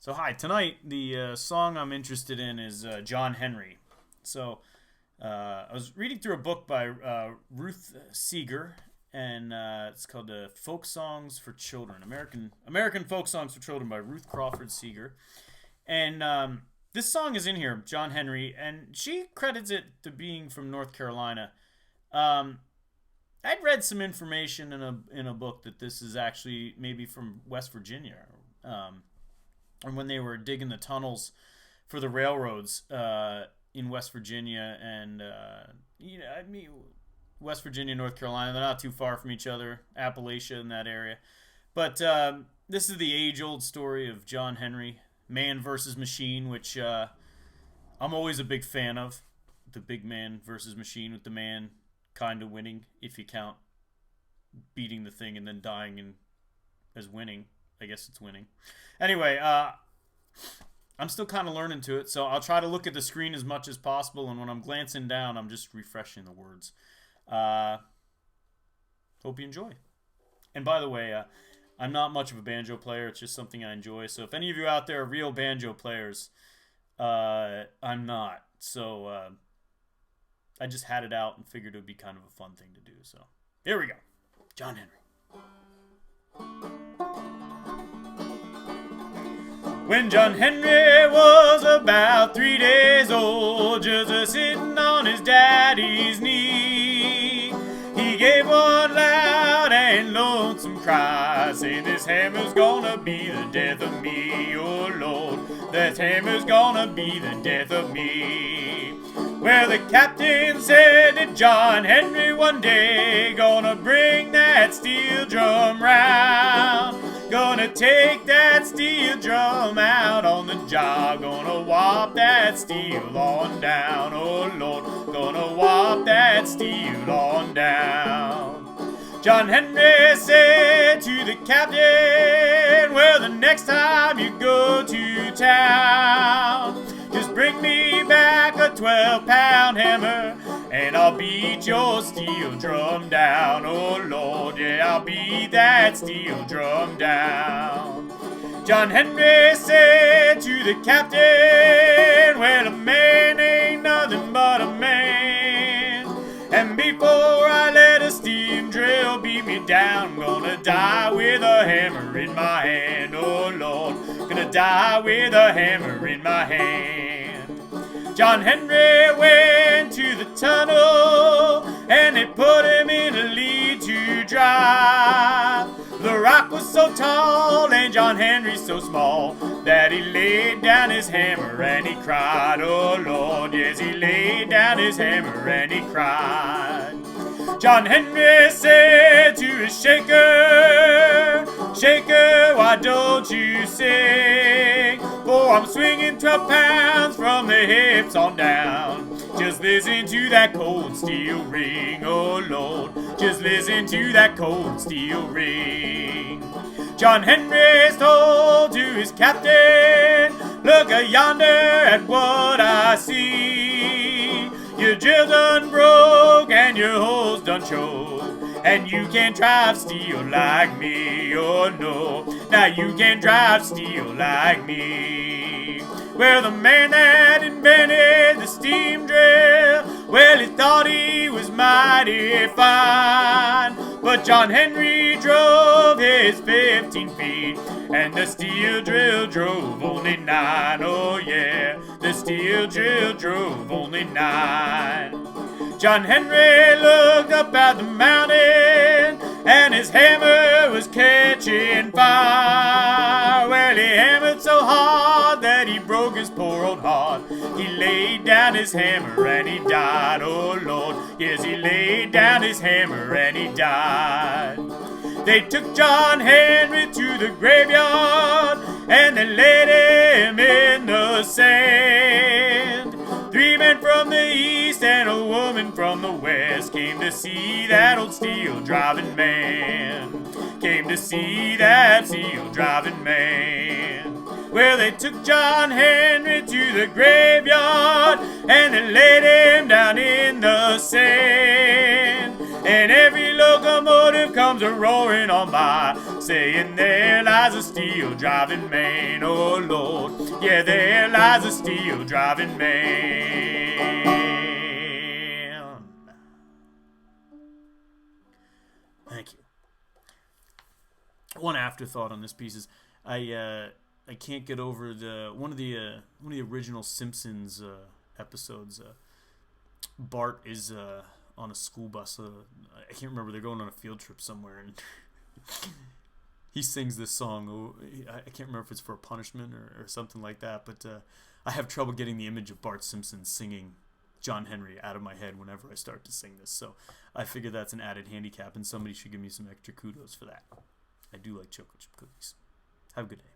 So hi, tonight the song I'm interested in is John Henry. So I was reading through a book by Ruth Seeger, and it's called "Folk Songs for Children," American Folk Songs for Children by Ruth Crawford Seeger. And this song is in here, John Henry, and she credits it to being from North Carolina. I'd read some information in a book that this is actually maybe from West Virginia. And when they were digging the tunnels for the railroads in West Virginia and West Virginia, North Carolina, they're not too far from each other, Appalachia in that area. But this is the age-old story of John Henry, man versus machine, which I'm always a big fan of. The big man versus machine, with the man kind of winning, if you count beating the thing and then dying as winning. I guess it's winning. Anyway, I'm still kind of learning to it, so I'll try to look at the screen as much as possible, and when I'm glancing down, I'm just refreshing the words. Hope you enjoy. And by the way, I'm not much of a banjo player. It's just something I enjoy. So if any of you out there are real banjo players, I'm not. So I just had it out and figured it would be kind of a fun thing to do. So here we go. John Henry. When John Henry was about 3 days old, just a-sitting on his daddy's knee, he gave one loud and lonesome cry, saying, "This hammer's gonna be the death of me, oh Lord, this hammer's gonna be the death of me." Well, the captain said to John Henry one day, "Gonna bring that steel drum round, gonna take that steel drum out on the job, gonna whop that steel on down, oh Lord, gonna whop that steel on down." John Henry said to the captain, "Well, the next time you go to town, just bring me back a 12-pound hammer, and I'll beat your steel drum down, oh Lord, yeah, I'll beat that steel drum down." John Henry said to the captain, "Well, a man ain't nothing but a man, and before I let a steam drill beat me down, I'm gonna die with a hammer in my hand, oh Lord, gonna die with a hammer in my hand." John Henry went to the tunnel, and they put him in a lead to drive. The rock was so tall and John Henry so small that he laid down his hammer and he cried, oh Lord, yes, he laid down his hammer and he cried. John Henry said to his shaker, "Shaker, why don't you sing? For I'm swinging 12 pounds from the hips on down. Just listen to that cold steel ring, oh Lord, just listen to that cold steel ring." John Henry told to his captain, "Look yonder at what I see. Your drill done broke and your hole's done choked, and you can't drive steel like me, oh no, now you can't drive steel like me." Well, the man that invented the steam drill, well, he thought he was mighty fine, but John Henry drove his 15 feet, and the steel drill drove only 9, oh yeah, the steel drill drove only 9. John Henry looked up at the mountain, and his hammer was catching fire. Well, he hammered so hard that he broke his poor old heart. He laid down his hammer and he died, oh Lord, yes, he laid down his hammer and he died. They took John Henry to the graveyard, and they laid him in the sand. 3 men from the east and a woman from the west came to see that old steel driving man, came to see that steel driving man. Well, they took John Henry to the graveyard, and they laid him down in the sand. And every locomotive comes a-roaring on by, saying there lies a steel driving man, oh Lord, yeah, there lies a steel driving man. Thank you. One afterthought on this piece is I can't get over the one of the original Simpsons episodes. Bart is on a school bus. I can't remember. They're going on a field trip somewhere, and he sings this song. I can't remember if it's for a punishment or something like that. But I have trouble getting the image of Bart Simpson singing John Henry out of my head whenever I start to sing this. So I figure that's an added handicap, and somebody should give me some extra kudos for that. I do like chocolate chip cookies. Have a good day.